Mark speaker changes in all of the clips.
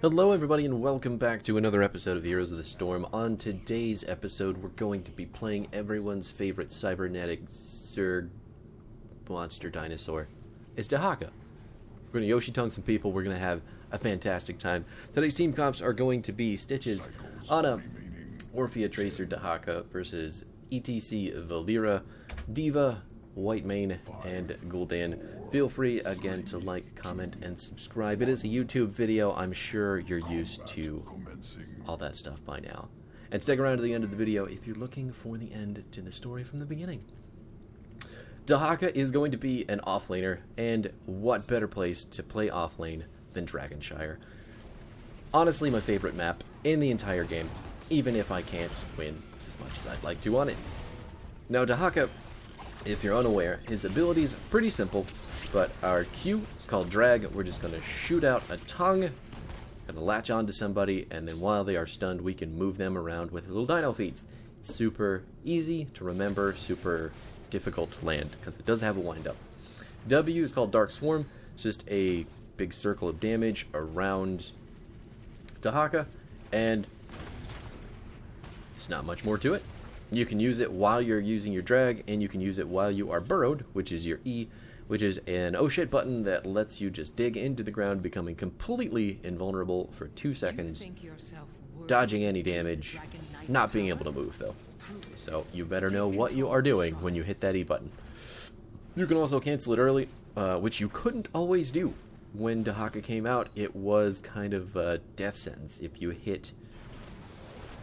Speaker 1: Hello everybody and welcome back to another episode of Heroes of the Storm. On today's episode we're going to be playing everyone's favorite cybernetic monster dinosaur. It's Dehaka. We're going to Yoshi-tongue some people, we're going to have a fantastic time. Today's team comps are going to be Stitches, Anna, Orphea Tracer, Dehaka versus ETC Valera, Diva, Whitemane, and Gul'dan. Feel free again to like, comment, and subscribe. It is a YouTube video. I'm sure you're used to all that stuff by now. And stick around to the end of the video if you're looking for the end to the story from the beginning. Dehaka is going to be an offlaner, and what better place to play offlane than Dragonshire? Honestly, my favorite map in the entire game, even if I can't win as much as I'd like to on it. Now, Dehaka, if you're unaware, his ability is pretty simple, but our Q is called Drag. We're just going to shoot out a tongue, going to latch onto somebody, and then while they are stunned, we can move them around with little dino feeds. It's super easy to remember, super difficult to land, because it does have a wind-up. W is called Dark Swarm. It's just a big circle of damage around Dehaka, and there's not much more to it. You can use it while you're using your drag, and you can use it while you are burrowed, which is your E, which is an oh shit button that lets you just dig into the ground, becoming completely invulnerable for 2 seconds, dodging any damage, not being able to move though. So you better know what you are doing when you hit that E button. You can also cancel it early, which you couldn't always do. When Dehaka came out, it was kind of a death sentence if you hit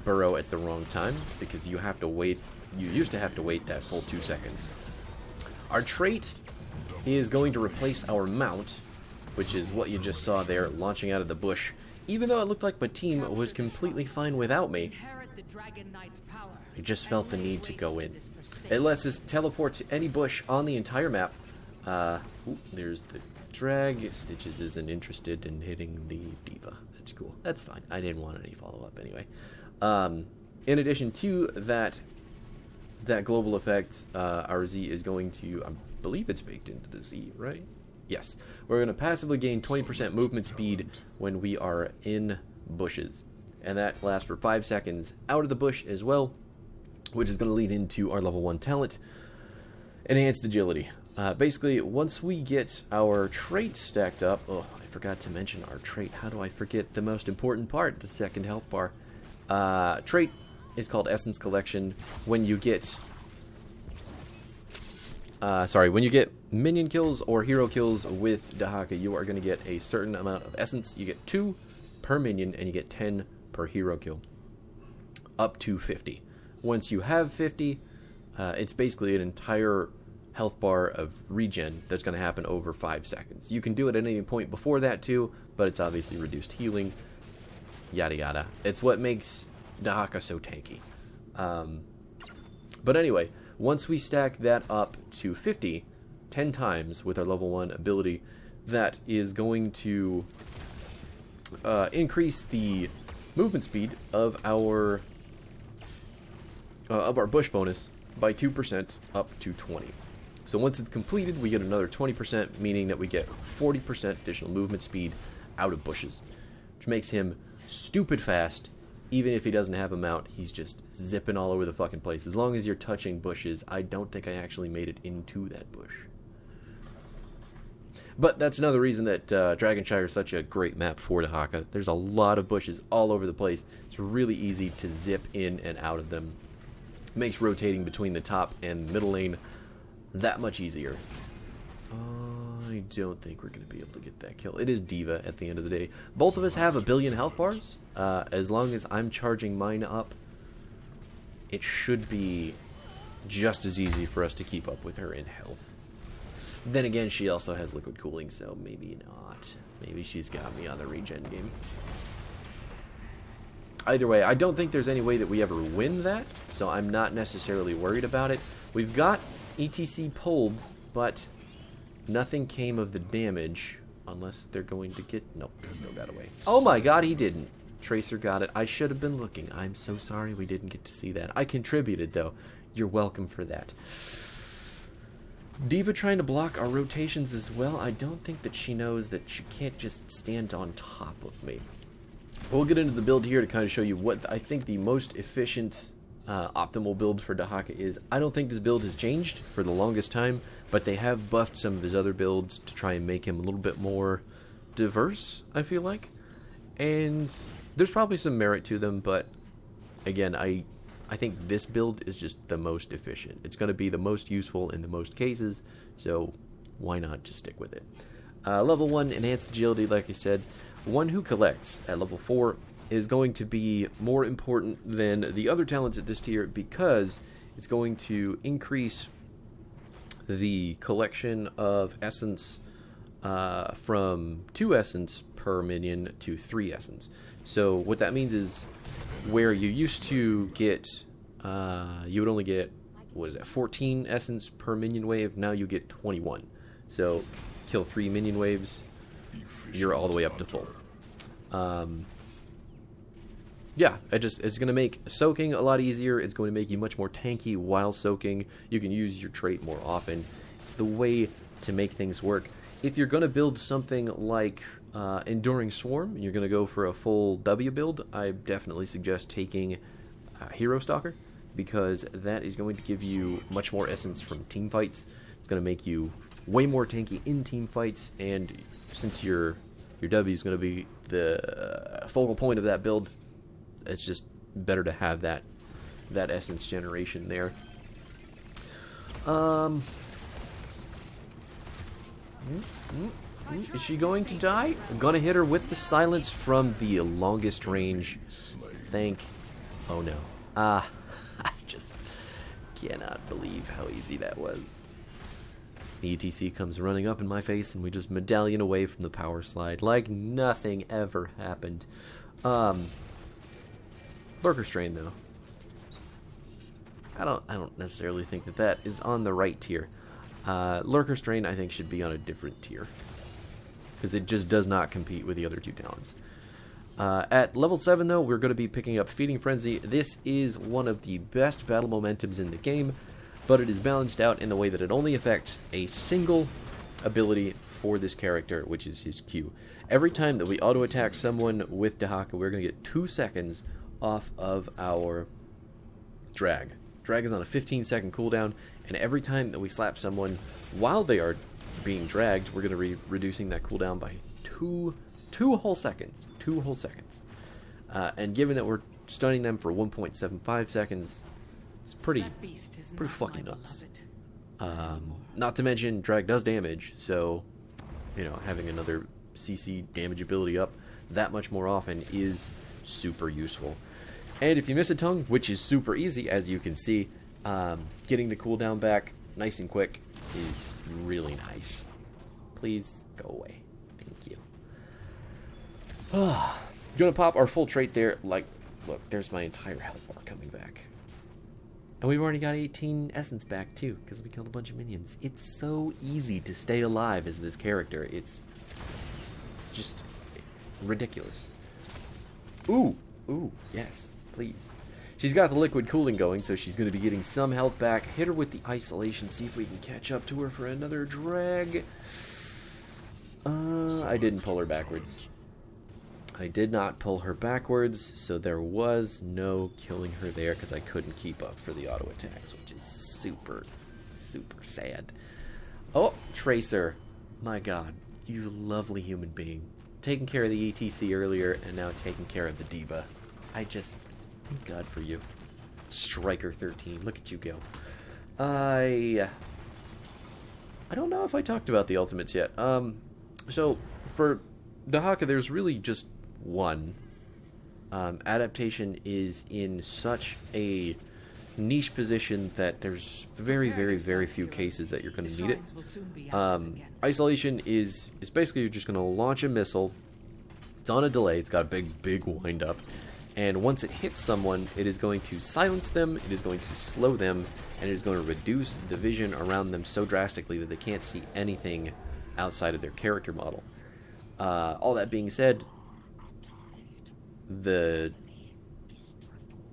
Speaker 1: burrow at the wrong time, because you have to wait. You used to have to wait that full 2 seconds. Our trait is going to replace our mount, which is what you just saw there, launching out of the bush. Even though it looked like my team was completely fine without me, I just felt the need to go in. It lets us teleport to any bush on the entire map. There's the drag. Stitches isn't interested in hitting the Diva. That's cool. That's fine. I didn't want any follow-up anyway. In addition to that global effect, our Z is going to, I believe it's baked into the Z, right? Yes. We're going to passively gain 20% movement speed when we are in bushes. And that lasts for 5 seconds out of the bush as well, which is going to lead into our level 1 talent, Enhanced Agility. Basically, once we get our trait stacked up, oh, I forgot to mention our trait. How do I forget the most important part, the second health bar? Trait is called Essence Collection. When you get when you get minion kills or hero kills with Dehaka, you are going to get a certain amount of essence. You get 2 per minion, and you get 10 per hero kill, up to 50. Once you have 50, it's basically an entire health bar of regen that's going to happen over 5 seconds. You can do it at any point before that too, but it's obviously reduced healing, yada yada. It's what makes Dehaka so tanky. But anyway, once we stack that up to 50, 10 times with our level 1 ability, that is going to increase the movement speed of our bush bonus by 2% up to 20. So once it's completed, we get another 20%, meaning that we get 40% additional movement speed out of bushes, which makes him stupid fast. Even if he doesn't have a mount, he's just zipping all over the fucking place. As long as you're touching bushes, I don't think I actually made it into that bush. But that's another reason that Dragonshire is such a great map for Dehaka. There's a lot of bushes all over the place. It's really easy to zip in and out of them. Makes rotating between the top and middle lane that much easier. I don't think we're going to be able to get that kill. It is Diva at the end of the day. Both of us have 1 billion health bars. As long as I'm charging mine up, it should be just as easy for us to keep up with her in health. Then again, she also has liquid cooling, so maybe not. Maybe she's got me on the regen game. Either way, I don't think there's any way that we ever win that, so I'm not necessarily worried about it. We've got ETC pulled, but nothing came of the damage, unless they're going to get... Nope, he still got away. Oh my god, he didn't. Tracer got it. I should have been looking. I'm so sorry we didn't get to see that. I contributed, though. You're welcome for that. Diva trying to block our rotations as well. I don't think that she knows that she can't just stand on top of me. We'll get into the build here to kind of show you what I think the most efficient, optimal build for Dehaka is. I don't think this build has changed for the longest time, but they have buffed some of his other builds to try and make him a little bit more diverse, I feel like. And there's probably some merit to them, but again, I think this build is just the most efficient. It's going to be the most useful in the most cases, so why not just stick with it? Level 1, Enhanced Agility, like I said. One who collects at level 4 is going to be more important than the other talents at this tier because it's going to increase the collection of essence from 2 essence per minion to 3 essence. So what that means is where you used to get, you would only get, 14 essence per minion wave, now you get 21. So kill 3 minion waves, you're all the way up to full. Yeah, it's going to make soaking a lot easier. It's going to make you much more tanky while soaking. You can use your trait more often. It's the way to make things work. If you're going to build something like Enduring Swarm, you're going to go for a full W build, I definitely suggest taking Hero Stalker, because that is going to give you much more essence from team fights. It's going to make you way more tanky in team fights, and since your W is going to be the focal point of that build, it's just better to have that essence generation there. Is she going to die? I'm gonna hit her with the silence from the longest range. Oh no. I just cannot believe how easy that was. The ETC comes running up in my face and we just medallion away from the power slide like nothing ever happened. Lurker Strain though. I don't necessarily think that is on the right tier. Lurker Strain I think should be on a different tier, because it just does not compete with the other 2 talents. At level 7 though, we're going to be picking up Feeding Frenzy. This is one of the best battle momentums in the game, but it is balanced out in the way that it only affects a single ability for this character, which is his Q. Every time that we auto attack someone with Dehaka, we're going to get 2 seconds off of our drag. Drag is on a 15-second cooldown, and every time that we slap someone while they are being dragged, we're going to be reducing that cooldown by two whole seconds. 2 whole seconds. And given that we're stunning them for 1.75 seconds, it's pretty fucking nuts. Not to mention, drag does damage, so, you know, having another CC damage ability up that much more often is super useful. And if you miss a tongue, which is super easy, as you can see, getting the cooldown back nice and quick is really nice. Please go away. Thank you. Gonna pop our full trait there. Like, look, there's my entire health bar coming back. And we've already got 18 essence back, too, because we killed a bunch of minions. It's so easy to stay alive as this character. It's just ridiculous. Ooh, yes, please. She's got the liquid cooling going, so she's going to be getting some health back. Hit her with the isolation, see if we can catch up to her for another drag. I didn't pull her backwards. I did not pull her backwards, so there was no killing her there because I couldn't keep up for the auto attacks, which is super, super sad. Oh, Tracer. My god, you lovely human being. Taking care of the ETC earlier, and now taking care of the diva. Thank God for you. Striker 13, look at you go. I don't know if I talked about the ultimates yet. So, for Dehaka, there's really just one. Adaptation is in such a niche position that there's very, very, very few cases that you're going to need it. Isolation is basically you're just going to launch a missile. It's on a delay. It's got a big wind up. And once it hits someone, it is going to silence them, it is going to slow them, and it is going to reduce the vision around them so drastically that they can't see anything outside of their character model. All that being said, the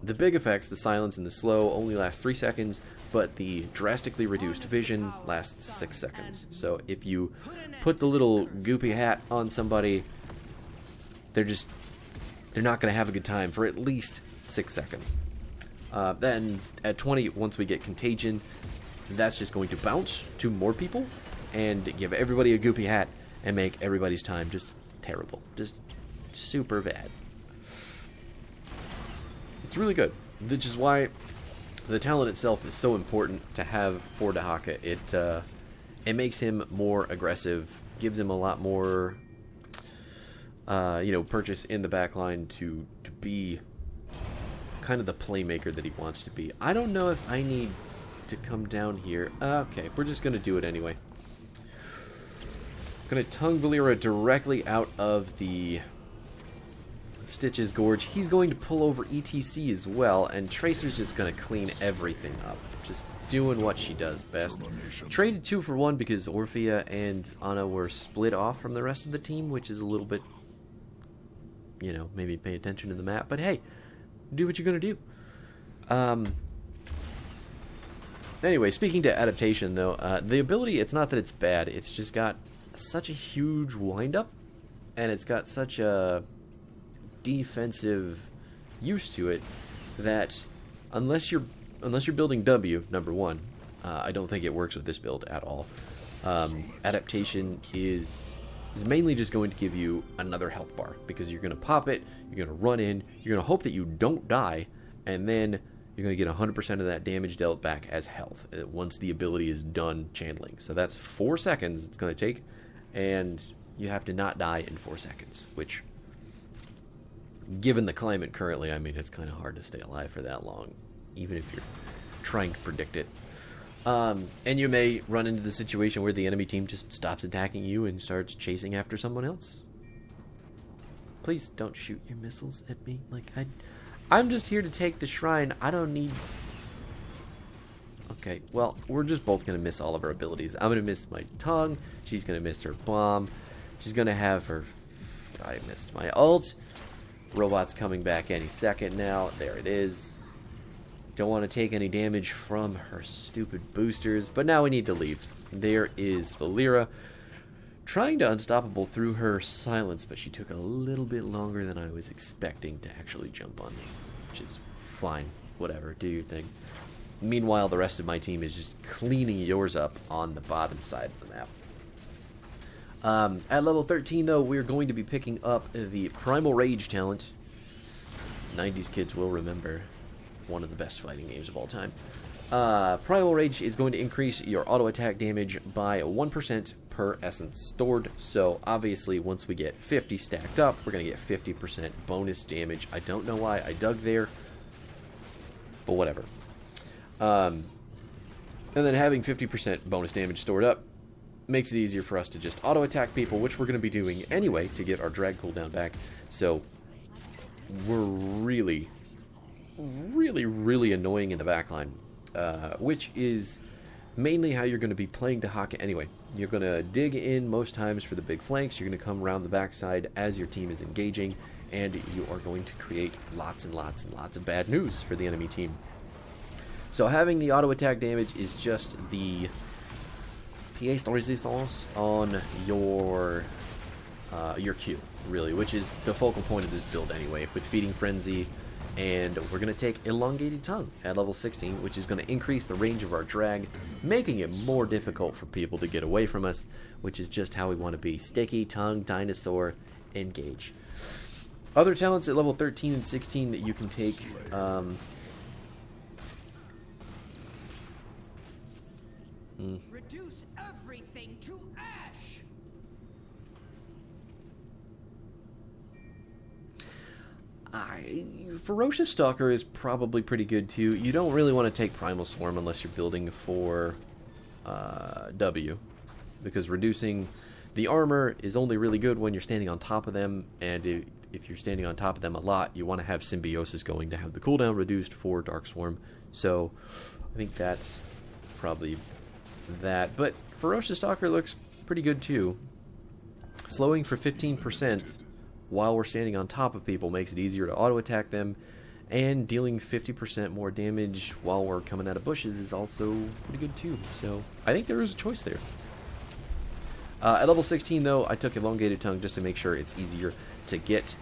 Speaker 1: big effects, the silence and the slow, only last 3 seconds, but the drastically reduced vision lasts 6 seconds. So if you put the little goopy hat on somebody, they're just they're not going to have a good time for at least 6 seconds. Then at 20, once we get Contagion, that's just going to bounce to more people and give everybody a goopy hat and make everybody's time just terrible. Just super bad. It's really good, which is why the talent itself is so important to have for Dehaka. It makes him more aggressive, gives him a lot more, purchase in the backline to be kind of the playmaker that he wants to be. I don't know if I need to come down here. Okay, we're just going to do it anyway. Going to tongue Valera directly out of the Stitch's Gorge. He's going to pull over ETC as well, and Tracer's just going to clean everything up. Just doing what she does best. Traded 2 for 1 because Orphea and Ana were split off from the rest of the team, which is a little bit, maybe pay attention to the map. But hey, do what you're going to do. Anyway, speaking to Adaptation, though, the ability, it's not that it's bad. It's just got such a huge wind-up, and it's got such a defensive use to it that unless you're building W, number one, I don't think it works with this build at all. Adaptation is mainly just going to give you another health bar because you're going to pop it, you're going to run in, you're going to hope that you don't die, and then you're going to get 100% of that damage dealt back as health once the ability is done channeling. So that's 4 seconds it's going to take, and you have to not die in 4 seconds, which, given the climate currently, I mean, it's kind of hard to stay alive for that long, even if you're trying to predict it. And you may run into the situation where the enemy team just stops attacking you and starts chasing after someone else. Please don't shoot your missiles at me. I'm just here to take the shrine. I don't need... Okay, well, we're just both going to miss all of our abilities. I'm going to miss my tongue. She's going to miss her bomb. She's going to have her... I missed my ult. Robot's coming back any second now. There it is. Don't want to take any damage from her stupid boosters. But now we need to leave. There is Valera trying to unstoppable through her silence, but she took a little bit longer than I was expecting to actually jump on me, which is fine. Whatever, do your thing. Meanwhile, the rest of my team is just cleaning yours up on the bottom side of the map. At level 13, though, we're going to be picking up the Primal Rage talent. 90s kids will remember. One of the best fighting games of all time. Primal Rage is going to increase your auto attack damage by 1% per essence stored. So obviously once we get 50 stacked up, we're going to get 50% bonus damage. I don't know why I dug there, but whatever. And then having 50% bonus damage stored up makes it easier for us to just auto attack people, which we're going to be doing anyway to get our drag cooldown back. So we're really annoying in the backline, which is mainly how you're going to be playing Dehaka anyway. You're going to dig in most times for the big flanks, you're going to come around the backside as your team is engaging, and you are going to create lots and lots and lots of bad news for the enemy team. So having the auto attack damage is just the pièce de résistance on your Q, really, which is the focal point of this build anyway, with Feeding Frenzy. And we're going to take Elongated Tongue at level 16, which is going to increase the range of our drag, making it more difficult for people to get away from us, which is just how we want to be. Sticky, Tongue, Dinosaur, Engage. Other talents at level 13 and 16 that you can take...
Speaker 2: Reduce everything to ash!
Speaker 1: Ferocious Stalker is probably pretty good too. You don't really want to take Primal Swarm unless you're building for W, because reducing the armor is only really good when you're standing on top of them, and if you're standing on top of them a lot, you want to have Symbiosis going to have the cooldown reduced for Dark Swarm. So I think that's probably that. But Ferocious Stalker looks pretty good too. Slowing for 15% while we're standing on top of people makes it easier to auto-attack them, and dealing 50% more damage while we're coming out of bushes is also pretty good too. So I think there is a choice there. At level 16 though, I took Elongated Tongue just to make sure it's easier to get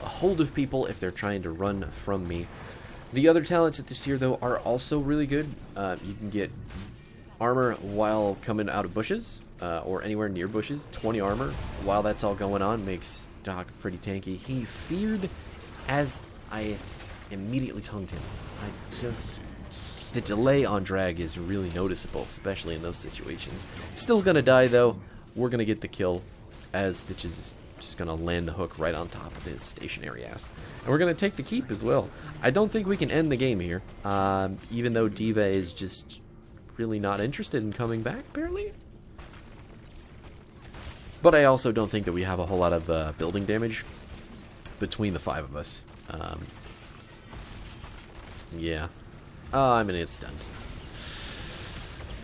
Speaker 1: a hold of people if they're trying to run from me. The other talents at this tier, though, are also really good. You can get armor while coming out of bushes, or anywhere near bushes. 20 armor while that's all going on makes Dehaka pretty tanky. He feared as I immediately tongued him. The delay on drag is really noticeable, especially in those situations. Still gonna die, though. We're gonna get the kill as Stitches is just gonna land the hook right on top of his stationary ass. And we're gonna take the keep as well. I don't think we can end the game here, even though Diva is just really not interested in coming back, apparently. But I also don't think that we have a whole lot of building damage between the 5 of us. Yeah. Oh, I'm gonna get stunned.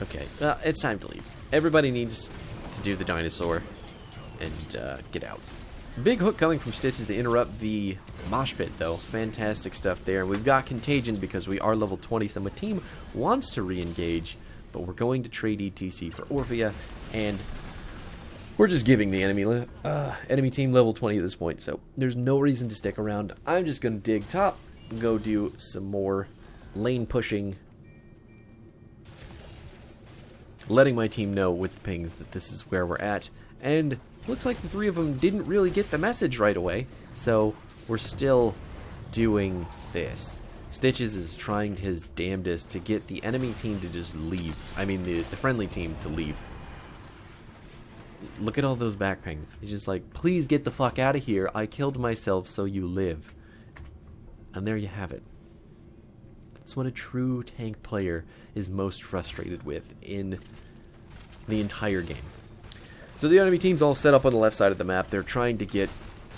Speaker 1: Okay, it's time to leave. Everybody needs to do the dinosaur and get out. Big hook coming from Stitches to interrupt the mosh pit, though. Fantastic stuff there. We've got Contagion because we are level 20, so my team wants to re-engage, but we're going to trade ETC for Orphea, and we're just giving the enemy team level 20 at this point, so there's no reason to stick around. I'm just going to dig top, go do some more lane pushing, letting my team know with the pings that this is where we're at, and looks like the 3 of them didn't really get the message right away, so we're still doing this. Stitches is trying his damnedest to get the enemy team to just leave. I mean, the friendly team to leave. Look at all those back pings. He's just like, please get the fuck out of here. I killed myself so you live. And there you have it. That's what a true tank player is most frustrated with in the entire game. So the enemy team's all set up on the left side of the map. They're trying to get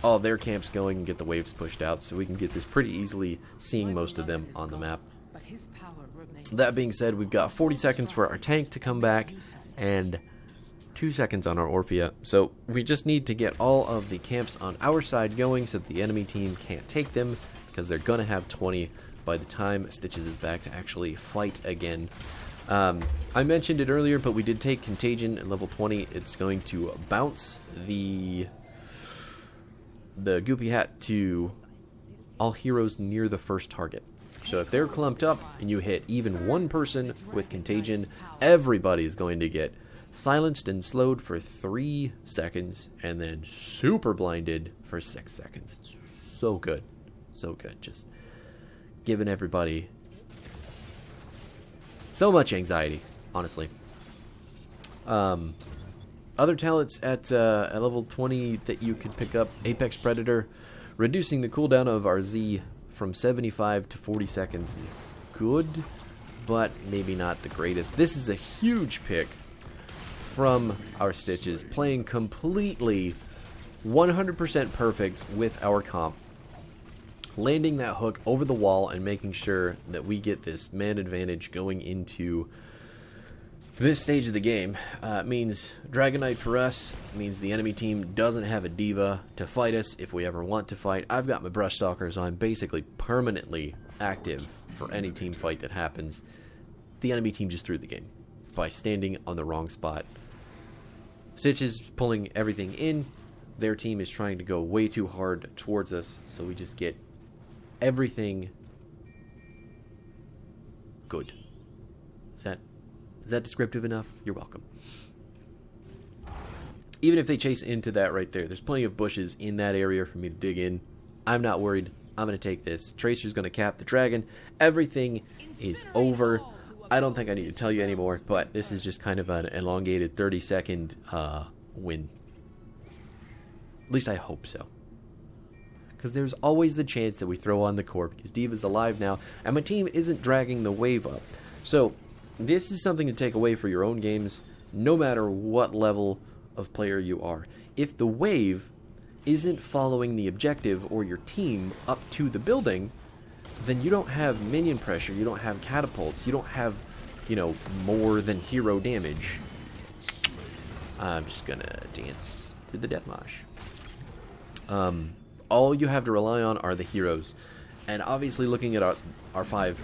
Speaker 1: all their camps going and get the waves pushed out, so we can get this pretty easily, seeing most of them on the map. That being said, we've got 40 seconds for our tank to come back, and 2 seconds on our Orphea. So we just need to get all of the camps on our side going so that the enemy team can't take them, because they're going to have 20 by the time Stitches is back to actually fight again. I mentioned it earlier, but we did take Contagion at level 20. It's going to bounce the Goopy Hat to all heroes near the first target. So if they're clumped up and you hit even one person with Contagion, everybody is going to get silenced and slowed for 3 seconds, and then super blinded for 6 seconds. It's so good. So good. Just giving everybody so much anxiety, honestly. Other talents at level 20 that you could pick up: Apex Predator. Reducing the cooldown of our Z from 75 to 40 seconds is good, but maybe not the greatest. This is a huge pick from our Stitches, playing completely 100% perfect with our comp. Landing that hook over the wall and making sure that we get this man advantage going into this stage of the game means Dragonite for us, means the enemy team doesn't have a diva to fight us if we ever want to fight. I've got my Brush Stalker, so I'm basically permanently active for any team fight that happens. The enemy team just threw the game by standing on the wrong spot. Stitch is pulling everything in. Their team is trying to go way too hard towards us, so we just get everything good. Is that descriptive enough? You're welcome. Even if they chase into that right there, there's plenty of bushes in that area for me to dig in. I'm not worried. I'm going to take this. Tracer's going to cap the dragon. Everything is over. I don't think I need to tell you anymore, but this is just kind of an elongated 30-second win. At least I hope so. Because there's always the chance that we throw on the core, because Diva's alive now, and my team isn't dragging the wave up. So this is something to take away for your own games, no matter what level of player you are. If the wave isn't following the objective or your team up to the building, then you don't have minion pressure, you don't have catapults, you don't have, more than hero damage. I'm just gonna dance through the death mosh. All you have to rely on are the heroes. And obviously, looking at our five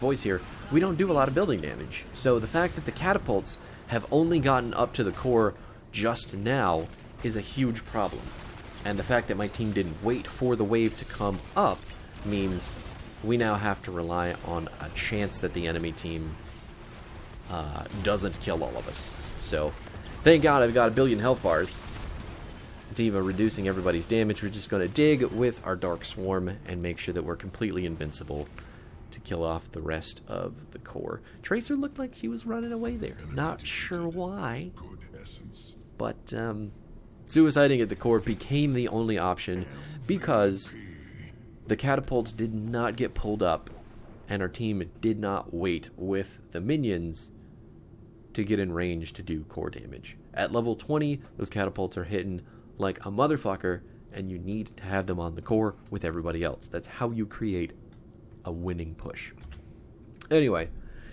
Speaker 1: boys here, we don't do a lot of building damage. So the fact that the catapults have only gotten up to the core just now is a huge problem. And the fact that my team didn't wait for the wave to come up means we now have to rely on a chance that the enemy team doesn't kill all of us. So, thank God I've got 1 billion health bars. Diva reducing everybody's damage. We're just going to dig with our Dark Swarm and make sure that we're completely invincible to kill off the rest of the core. Tracer looked like she was running away there. Not sure why. But suiciding at the core became the only option because the catapults did not get pulled up and our team did not wait with the minions to get in range to do core damage. At level 20, those catapults are hitting like a motherfucker, and you need to have them on the core with everybody else. That's how you create a winning push. Anyway,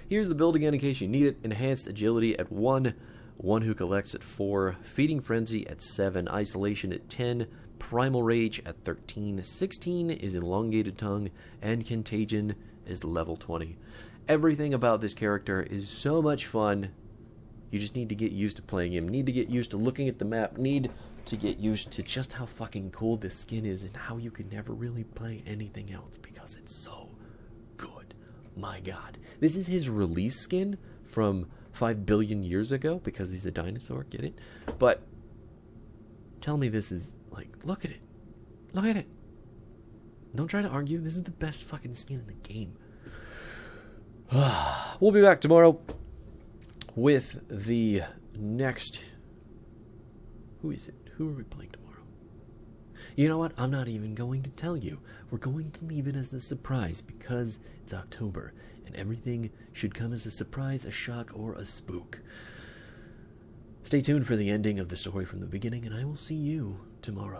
Speaker 1: here's the build again in case you need it. Enhanced Agility at 1, One Who Collects at 4, Feeding Frenzy at 7, Isolation at 10, Primal Rage at 13, 16 is Elongated Tongue, and Contagion is level 20. Everything about this character is so much fun. You just need to get used to playing him, need to get used to looking at the map, need to get used to just how fucking cool this skin is and how you can never really play anything else because it's so good. My God. This is his release skin from 5 billion years ago because he's a dinosaur, get it? But tell me this is, like, look at it. Look at it. Don't try to argue. This is the best fucking skin in the game. We'll be back tomorrow with the next... Who is it? Who are we playing tomorrow? You know what? I'm not even going to tell you. We're going to leave it as a surprise because it's October and everything should come as a surprise, a shock, or a spook. Stay tuned for the ending of the story from the beginning, and I will see you tomorrow.